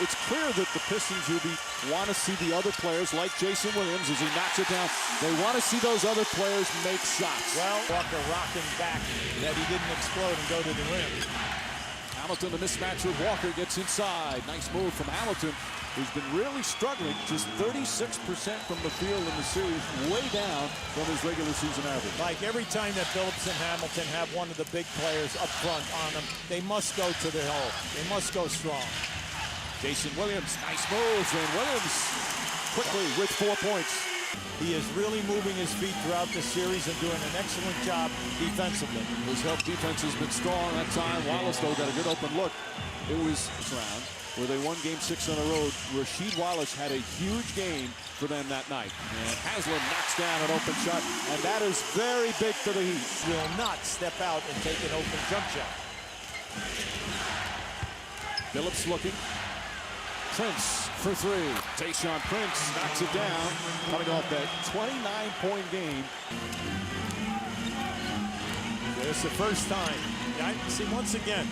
it's clear that the Pistons really want to see the other players, like Jason Williams, as he knocks it down. They want to see those other players make shots. Well, Walker rocking back that he didn't explode and go to the rim. Hamilton, the mismatch with Walker, gets inside. Nice move from Hamilton, who's been really struggling. Just 36% from the field in the series, way down from his regular season average. Like every time that Phillips and Hamilton have one of the big players up front on them, they must go to the hole. They must go strong. Jason Williams, nice moves, and Williams quickly with 4 points. He is really moving his feet throughout the series and doing an excellent job defensively. His help defense has been strong that time. Wallace, though, got a good open look. It was this round where they won Game 6 on the road. Rasheed Wallace had a huge game for them that night. And Haslam knocks down an open shot, and that is very big for the Heat. Will not step out and take an open jump shot. Phillips looking. Prince for three. Tayshaun Prince knocks it down, coming off that 29-point game. It's the first time. See, once again,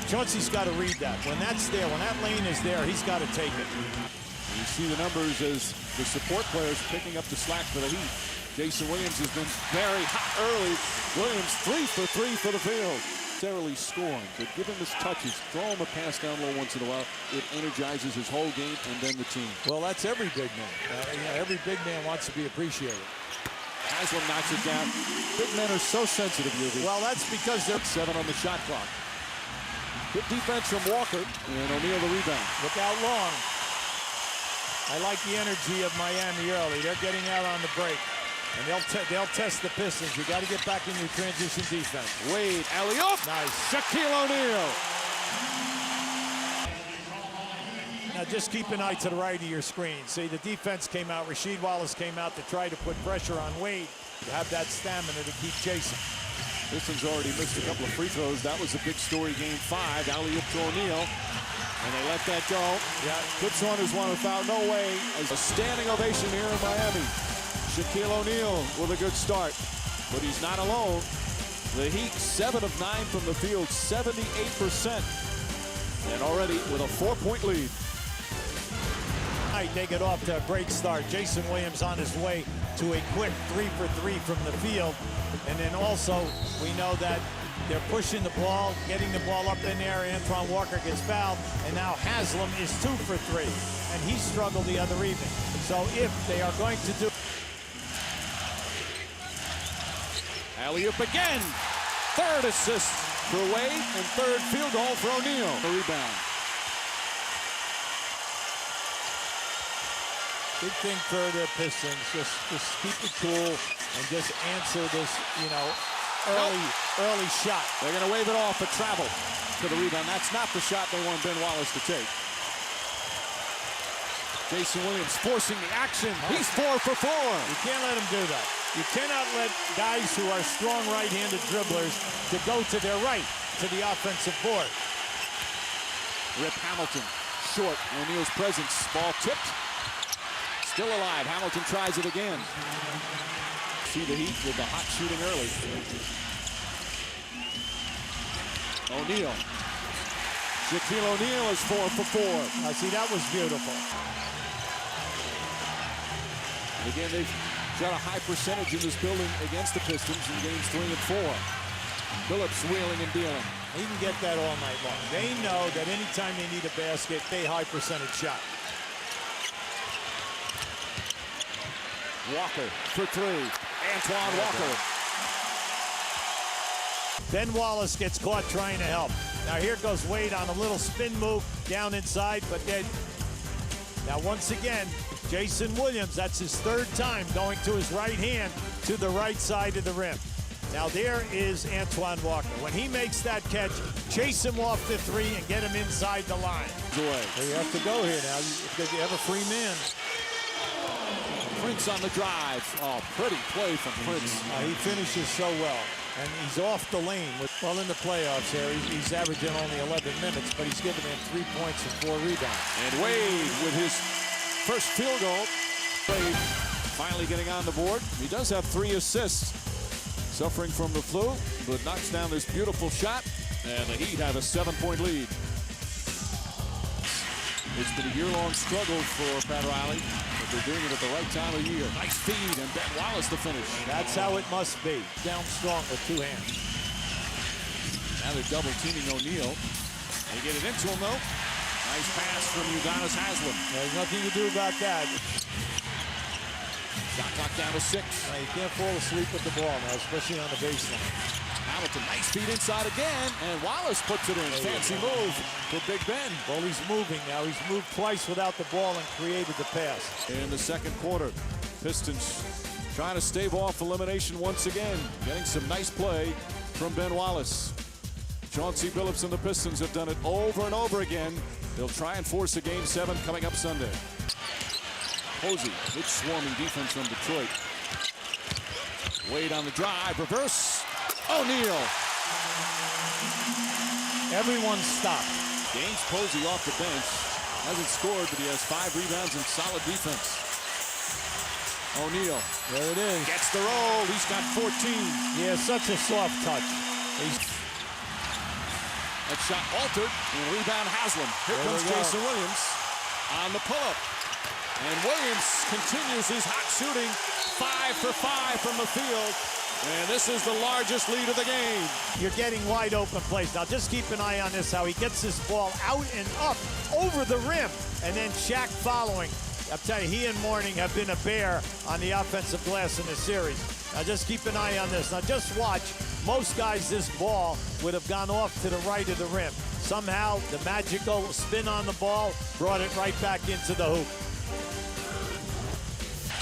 Chauncey's got to read that. When that's there, when that lane is there, he's got to take it. You see the numbers as the support players picking up the slack for the Heat. Jason Williams has been very hot early. Williams 3 for 3 for the field. Necessarily scoring, but give him his touches, throw him a pass down low once in a while. It energizes his whole game and then the team. Well, that's every big man. Every big man wants to be appreciated. Haslam knocks it down. Big men are so sensitive, Yubi. Well, that's because they're 7 on the shot clock. Good defense from Walker, and O'Neal the rebound. Look out long. I like the energy of Miami early. They're getting out on the break. And they'll test the Pistons. You got to get back in your transition defense. Wade, alley-oop. Nice. Shaquille O'Neal. Now just keep an eye to the right of your screen. See, the defense came out. Rasheed Wallace came out to try to put pressure on Wade to have that stamina to keep chasing. Pistons already missed a couple of free throws. That was a big story, game 5. Alley-oop to O'Neal. And they let that go. Yeah. Good-Saunders wanted a foul. No way. As a standing ovation here in Miami. Shaquille O'Neal with a good start, but he's not alone. The Heat 7 of 9 from the field, 78%, and already with a 4-point lead. They get off to a great start. Jason Williams on his way to a quick 3 for 3 from the field, and then also we know that they're pushing the ball, getting the ball up in there. Antoine Walker gets fouled, and now Haslam is 2 for 3, and he struggled the other evening. So if they are going to do alley-oop again. Third assist for Wade and third field goal for O'Neal. The rebound. Big thing for the Pistons. Just keep it cool and just answer this, early shot. They're going to wave it off at travel to the rebound. That's not the shot they want Ben Wallace to take. Jason Williams forcing the action. He's 4 for 4. You can't let him do that. You cannot let guys who are strong right-handed dribblers to go to their right, to the offensive board. Rip Hamilton, short. O'Neal's presence. Ball tipped. Still alive. Hamilton tries it again. See the Heat with the hot shooting early. O'Neal. Shaquille O'Neal is 4 for 4. See, that was beautiful. Again, they've got a high percentage in this building against the Pistons in games 3 and 4. Phillips wheeling and dealing. He can get that all night long. They know that anytime they need a basket, they high percentage shot. Walker for 3. Antoine Walker. Ben Wallace gets caught trying to help. Now here goes Wade on a little spin move down inside, but then now once again, Jason Williams, that's his 3rd time going to his right hand to the right side of the rim. Now there is Antoine Walker. When he makes that catch, chase him off the 3 and get him inside the line. So you have to go here now if you have a free man. Prince on the drive. Oh, pretty play from Prince. He finishes so well. And he's off the lane. Well, in the playoffs here, he's averaging only 11 minutes, but he's given him 3 points and 4 rebounds. And Wade with his first field goal. Wade finally getting on the board. He does have 3 assists. Suffering from the flu, but knocks down this beautiful shot. And the Heat have a 7-point lead. It's been a year-long struggle for Pat Riley, but they're doing it at the right time of year. Nice feed, and Ben Wallace the finish. That's how it must be. Down strong with two hands. Now they're double-teaming O'Neal. They get it into him, though. Nice pass from Udonis Haslem. There's nothing to do about that. Shot clock down to 6. You can't fall asleep with the ball now, especially on the baseline. Hamilton, nice feed inside again, and Wallace puts it in. Fancy move for Big Ben. Well, he's moving now. He's moved twice without the ball and created the pass. In the second quarter, Pistons trying to stave off elimination once again. Getting some nice play from Ben Wallace. Chauncey Billups and the Pistons have done it over and over again. They'll try and force a Game 7 coming up Sunday. Posey, good swarming defense from Detroit. Wade on the drive, reverse. O'Neal. Everyone stopped. Gains Posey off the bench. Hasn't scored, but he has 5 rebounds and solid defense. O'Neal. There it is. Gets the roll. He's got 14. He has such a soft touch. That shot altered, and rebound Haslem. Here comes Jason Williams on the pull-up. And Williams continues his hot shooting. 5 for 5 from the field. And this is the largest lead of the game. You're getting wide open plays. Now just keep an eye on this, how he gets this ball out and up over the rim. And then Shaq following. I'll tell you, he and Mourning have been a bear on the offensive glass in this series. Now just keep an eye on this. Now just watch. Most guys, this ball would have gone off to the right of the rim. Somehow, the magical spin on the ball brought it right back into the hoop.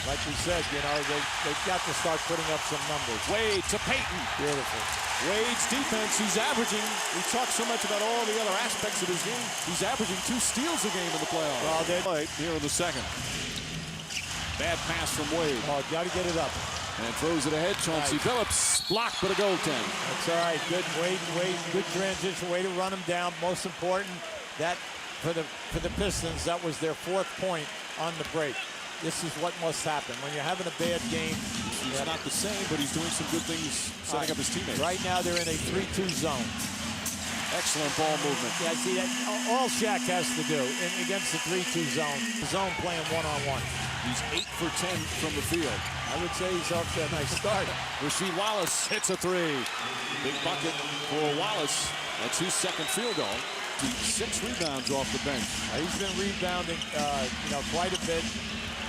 Like we said, you know, they've got to start putting up some numbers. Wade to Payton. Beautiful. Wade's defense, he's averaging, we talk so much about all the other aspects of his game, he's averaging 2 steals a game in the playoffs. Well, they're right here in the second. Bad pass from Wade. Oh, got to get it up. And throws it ahead. Chauncey Billups blocked, but a goaltend. That's all right. Good Wade, good transition. Way to run him down. Most important, that for the Pistons, that was their 4th point on the break. This is what must happen when you're having a bad game. He's not the same, but he's doing some good things setting up his teammates. Right now, they're in a 3-2 zone. Excellent ball movement. Yeah, see that all Shaq has to do against the 3-2 zone. The zone playing one-on-one. He's 8 for 10 from the field. I would say he's off to a nice start. Rasheed Wallace hits a 3. Big bucket for Wallace. That's his second field goal. 6 rebounds off the bench. He's been rebounding, quite a bit.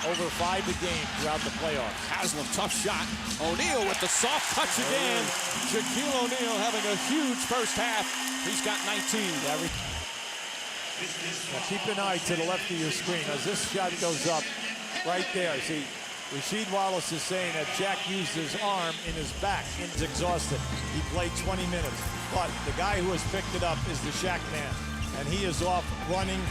Over 5 a game throughout the playoffs. Haslem, tough shot. O'Neal with the soft touch again. Shaquille O'Neal having a huge first half. He's got 19. Now keep an eye to the left of your screen as this shot goes up right there. See, Rasheed Wallace is saying that Jack used his arm in his back and is exhausted. He played 20 minutes. But the guy who has picked it up is the Shaq man. And he is off running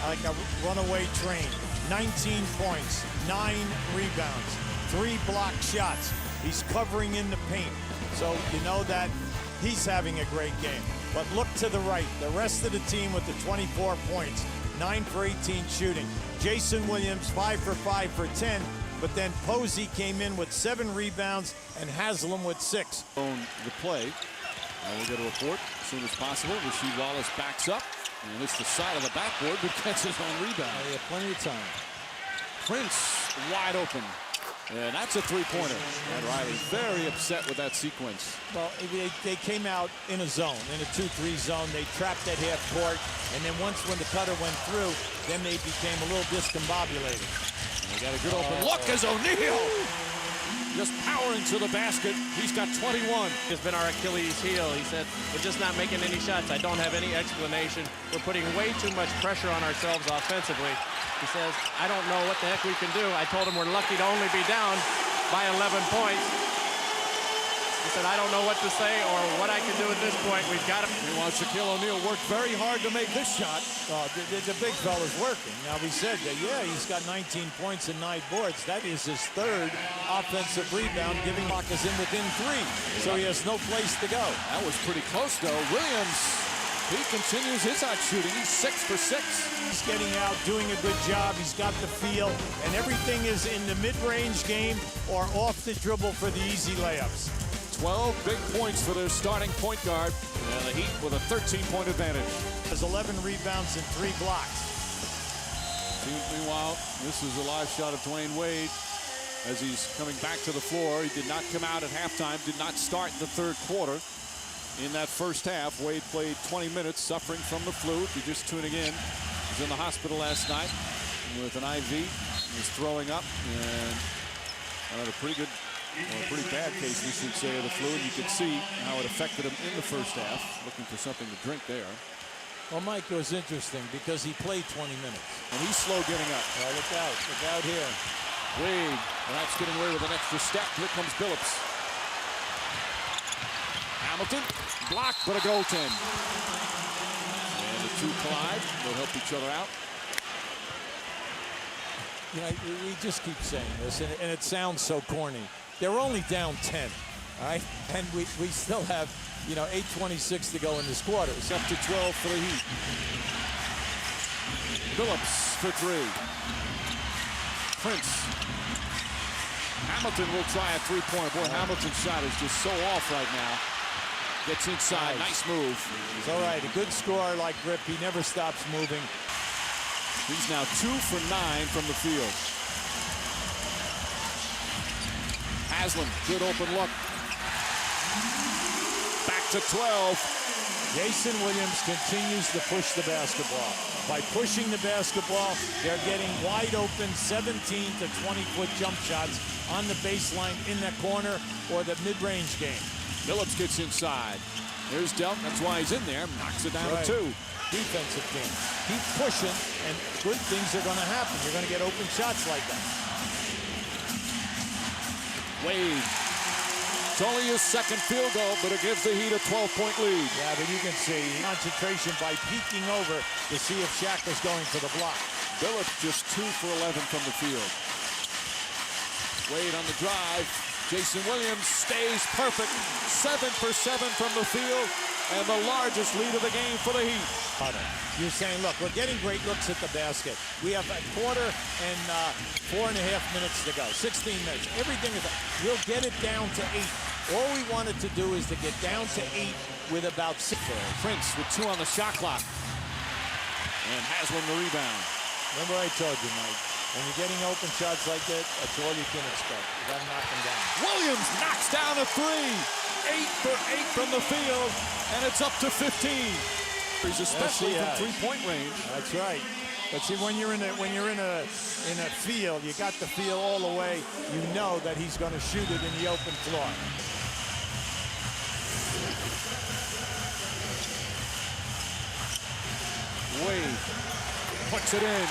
like a runaway train. 19 points, 9 rebounds, 3 blocked shots. He's covering in the paint. So you know that he's having a great game. But look to the right. The rest of the team with the 24 points, 9 for 18 shooting. Jason Williams, 5 for 5 for 10. But then Posey came in with 7 rebounds and Haslem with 6. On the play. We'll get a report as soon as possible. Rasheed Wallace backs up. And it's the side of the backboard, but gets his own rebound. They have plenty of time. Prince wide open. And that's a 3-pointer. And Riley very upset with that sequence. Well, they came out in a zone, in a 2-3 zone. They trapped at half court. And then once when the cutter went through, then they became a little discombobulated. And they got a good open look as O'Neal just powering to the basket. He's got 21. It's been our Achilles heel. He said, we're just not making any shots. I don't have any explanation. We're putting way too much pressure on ourselves offensively. He says, I don't know what the heck we can do. I told him we're lucky to only be down by 11 points. He said, I don't know what to say or what I can do at this point. We've got to. Meanwhile, Shaquille O'Neal worked very hard to make this shot. The big fella's working. Now, we said that, yeah, he's got 19 points and 9 boards. That is his 3rd offensive rebound, giving Marcus in within 3. So he has no place to go. That was pretty close, though. Williams, he continues his hot shooting. He's 6 for 6. He's getting out, doing a good job. He's got the feel, and everything is in the mid-range game or off the dribble for the easy layups. 12 big points for their starting point guard. And the Heat with a 13-point advantage. Has 11 rebounds and 3 blocks. Meanwhile, this is a live shot of Dwayne Wade as he's coming back to the floor. He did not come out at halftime, did not start the third quarter. In that first half, Wade played 20 minutes, suffering from the flu. If you're just tuning in, he was in the hospital last night with an IV. He was throwing up and had a pretty bad case, we should say, of the flu. And you could see how it affected him in the first half. Looking for something to drink there. Well, Mike, it was interesting because he played 20 minutes. And he's slow getting up. Oh, look out here. Wade, perhaps getting away with an extra step. Here comes Billups. Hamilton, blocked, but a goaltend. And the two collide. They'll help each other out. You know, we just keep saying this, and it sounds so corny. They're only down 10, all right? And we still have, 8:26 to go in this quarter. It's up to 12 for the Heat. Billups for three. Prince. Hamilton will try a three-pointer. Boy, Hamilton's shot is just so off right now. Gets inside. Nice move. He's all right. A good scorer like Grip. He never stops moving. He's now 2 for 9 from the field. Haslam, good open look. Back to 12. Jason Williams continues to push the basketball. By pushing the basketball, they're getting wide open 17 to 20-foot jump shots on the baseline in that corner or the mid-range game. Billups gets inside. There's Delk. That's why he's in there. Knocks it down to 2. Defensive team. Keep pushing, and good things are going to happen. You're going to get open shots like that. Wade. It's only his second field goal, but it gives the Heat a 12-point lead. Yeah, but you can see concentration by peeking over to see if Shaq is going for the block. Billups just 2 for 11 from the field. Wade on the drive. Jason Williams stays perfect. 7 for 7 from the field, and the largest lead of the game for the Heat. You're saying, look, we're getting great looks at the basket. We have a quarter and 4.5 minutes to go. 16 minutes. Everything is. We'll get it down to 8. All we wanted to do is to get down to 8 with about 6. Prince with 2 on the shot clock, and Haslam the rebound. Remember I told you, Mike, when you're getting open shots like that, that's all you can expect. You got to knock them down. Williams knocks down a 3. 8 for 8 from the field, and it's up to 15. Especially from three-point range. That's right. But see, when you're in a field, you got the feel all the way. You know that he's going to shoot it in the open floor. Wade puts it in.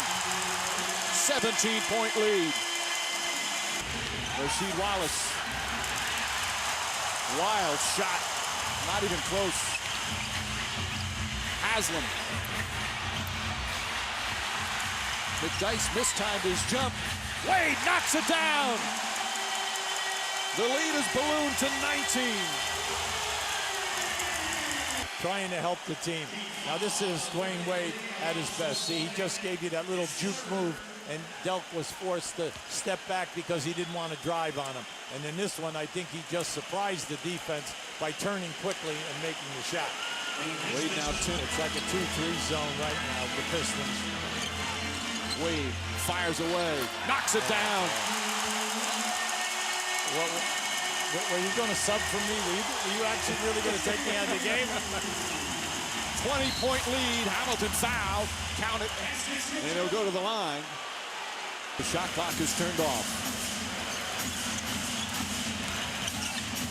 17-point lead. Rasheed Wallace. Wild shot. Not even close. Haslam. McDyess mistimed his jump. Wade knocks it down. The lead is ballooned to 19. Trying to help the team. Now this is Dwayne Wade at his best. See, he just gave you that little juke move, and Delk was forced to step back because he didn't want to drive on him. And in this one, I think he just surprised the defense by turning quickly and making the shot. Wade now 2. It's like a 2-3 zone right now, the Pistons. Wade fires away, knocks it down. Were you going to sub for me? Were you actually really going to take me out of the game? 20-point lead. Hamilton fouled. Count it. And he'll go to the line. The shot clock is turned off.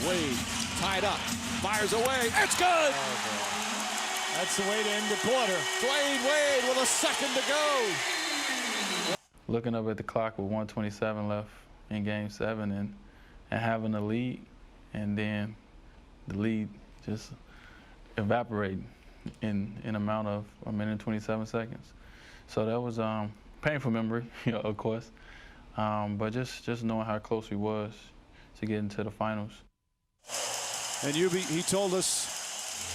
Wade tied up. Fires away. It's good. That's the way to end the quarter. Dwayne Wade with a second to go. Looking up at the clock with 1:27 left in Game 7 and having a lead, and then the lead just evaporating in amount of 1 minute and 27 seconds. So that was painful memory, of course, but just knowing how close we was to get into the finals. And he told us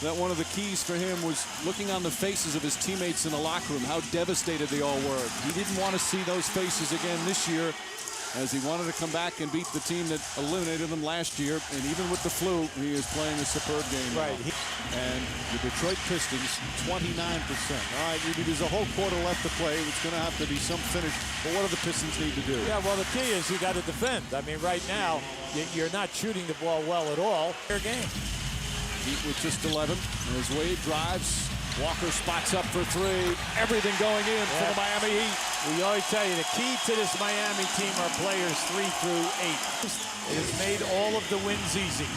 that one of the keys for him was looking on the faces of his teammates in the locker room, how devastated they all were. He didn't want to see those faces again this year. as he wanted to come back and beat the team that eliminated them last year. And even with the flu, he is playing a superb game. Right. And the Detroit Pistons, 29%. All right, there's a whole quarter left to play. It's going to have to be some finish. But what do the Pistons need to do? Yeah, well, the key is you got to defend. I mean, right now, you're not shooting the ball well at all. Fair game. Heat with just 11. As Wade drives, Walker spots up for three. Everything going in for the Miami Heat. We always tell you the key to this Miami team are players 3 through 8. It has made all of the wins easy.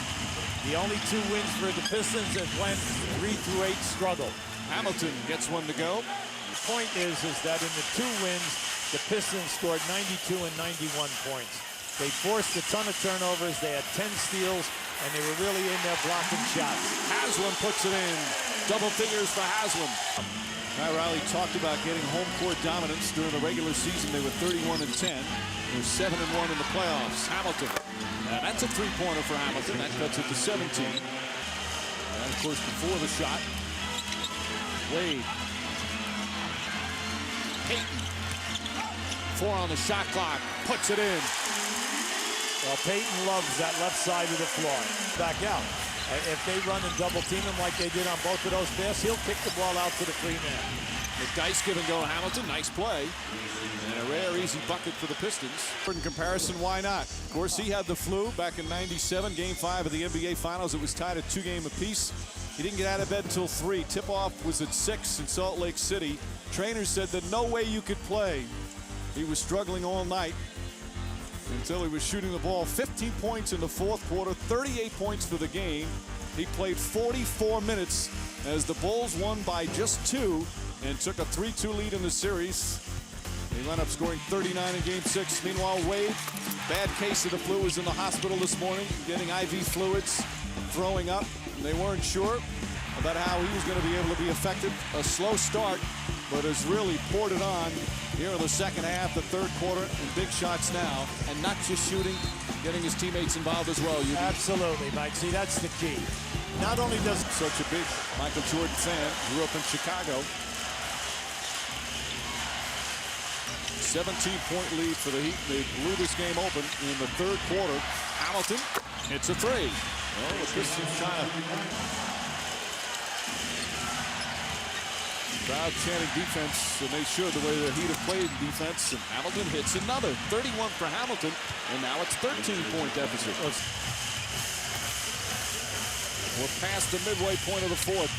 The only 2 wins for the Pistons is when 3 through 8 struggle. Hamilton gets one to go. The point is that in the 2 wins, the Pistons scored 92 and 91 points. They forced a ton of turnovers. They had 10 steals, and they were really in there blocking shots. Haslam puts it in. Double figures for Haslam. Pat Riley talked about getting home court dominance during the regular season. They were 31 and 10. They were 7 and 1 in the playoffs. Hamilton. And that's a three-pointer for Hamilton. That cuts it to 17. And of course, before the shot, Wade. Payton. 4 on the shot clock. Puts it in. Well, Payton loves that left side of the floor. Back out. If they run and double team him like they did on both of those passes, he'll kick the ball out to the free man. McDyess give and go Hamilton. Nice play. And a rare, easy bucket for the Pistons. In comparison, why not? Of course, he had the flu back in '97, Game 5 of the NBA Finals. It was tied at 2 games apiece. He didn't get out of bed until 3. Tip-off was at 6 in Salt Lake City. Trainers said that no way you could play. He was struggling all night until he was shooting the ball. 15 points in the 4th quarter, 38 points for the game. He played 44 minutes as the Bulls won by just 2 and took a 3-2 lead in the series. He wound up scoring 39 in Game 6. Meanwhile, Wade, bad case of the flu, was in the hospital this morning, getting IV fluids, throwing up. And they weren't sure about how he was going to be able to be effective. A slow start, but has really poured it on here in the second half, the 3rd quarter, and big shots now. And not just shooting, getting his teammates involved as well. Absolutely, Mike. See, that's the key. Not only does such a big Michael Jordan fan, grew up in Chicago. 17-point lead for the Heat. They blew this game open in the 3rd quarter. Hamilton hits a 3. Well, the Pistons trying to crowd chanting defense, and they should, the way the Heat have played defense. And Hamilton hits another. 31 for Hamilton, and now it's 13-point deficit. We're past the midway point of the 4th.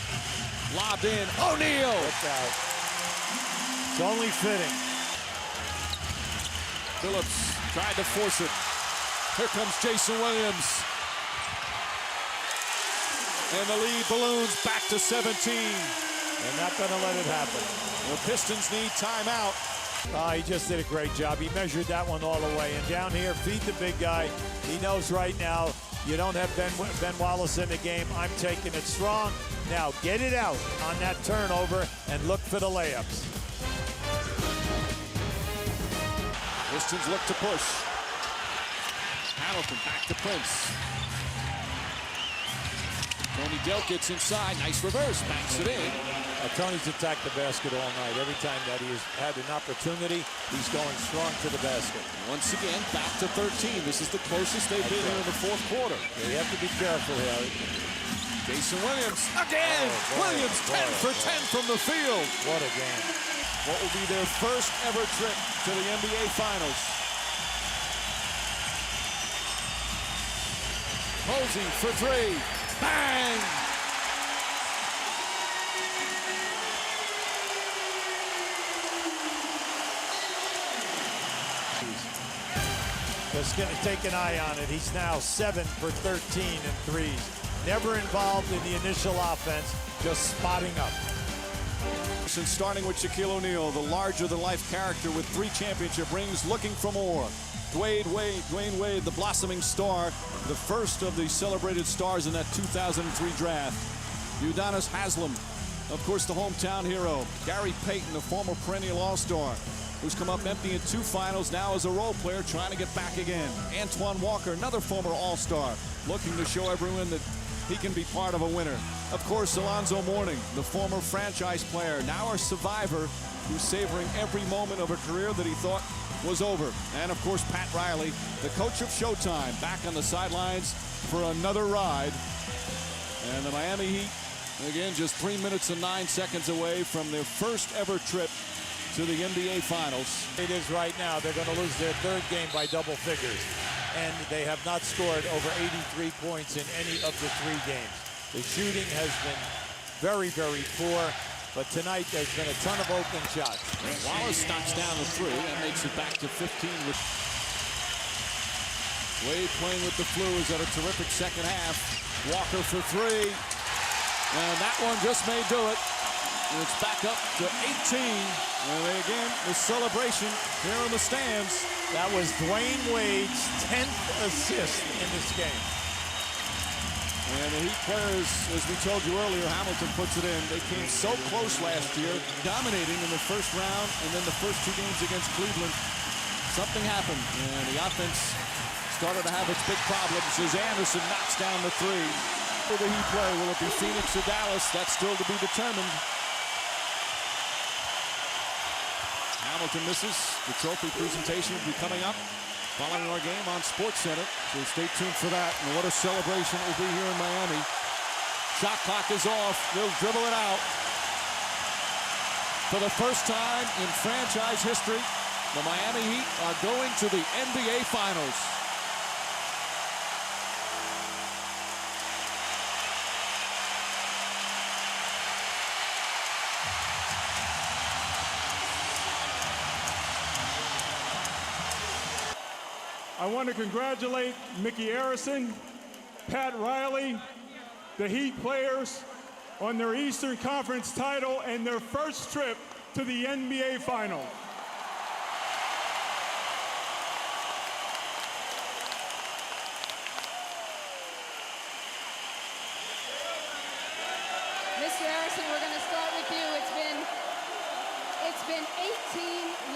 Lobbed in. O'Neal. That's out. It's only fitting. Phillips tried to force it. Here comes Jason Williams. And the lead balloons back to 17. They're not going to let it happen. The Pistons need timeout. He just did a great job. He measured that one all the way. And down here, feed the big guy. He knows right now you don't have Ben Wallace in the game. I'm taking it strong. Now get it out on that turnover and look for the layups. Pistons look to push. Hamilton back to Prince. Tony Delk gets inside. Nice reverse. Banks it in. Tony's attacked the basket all night. Every time that he has had an opportunity, he's going strong to the basket. Once again, back to 13. This is the closest they've been in the 4th quarter. You have to be careful here. Jason Williams again. Williams 10 for 10 from the field. What a game. What will be their first ever trip to the NBA Finals. Posey for 3. Bang! Just going to take an eye on it. He's now 7 for 13 in threes. Never involved in the initial offense, just spotting up. Starting with Shaquille O'Neal, the larger-than-life character with 3 championship rings, looking for more. Dwayne Wade, the blossoming star, the first of the celebrated stars in that 2003 draft. Udonis Haslem, of course, the hometown hero. Gary Payton, a former perennial all-star, who's come up empty in 2 finals, now as a role player trying to get back again. Antoine Walker, another former all-star, looking to show everyone that he can be part of a winner. Of course, Alonzo Mourning, the former franchise player, now a survivor who's savoring every moment of a career that he thought was over. And of course, Pat Riley, the coach of Showtime, back on the sidelines for another ride. And the Miami Heat, again, just 3 minutes and 9 seconds away from their first ever trip to the NBA Finals. It is right now. They're going to lose their third game by double figures. And they have not scored over 83 points in any of the 3 games. The shooting has been very, very poor. But tonight, there's been a ton of open shots. Wallace knocks down the 3 and makes it back to 15 with Wade playing with the flu. Is at a terrific second half. Walker for 3. And that one just may do it. And it's back up to 18. And again, the celebration here in the stands. That was Dwayne Wade's 10th assist in this game. And the Heat players, as we told you earlier, Hamilton puts it in. They came so close last year, dominating in the first round, and then the first 2 games against Cleveland. Something happened, and the offense started to have its big problems as Anderson knocks down the 3. Will the Heat play? Will it be Phoenix or Dallas? That's still to be determined. Hamilton misses. The trophy presentation will be coming up following our game on SportsCenter, so stay tuned for that. And what a celebration it will be here in Miami. Shot clock is off. They'll dribble it out. For the first time in franchise history, the Miami Heat are going to the NBA Finals. I want to congratulate Mickey Arison, Pat Riley, the Heat players on their Eastern Conference title and their first trip to the NBA Final. Mr. Arison, we're going to start with you. It's been 18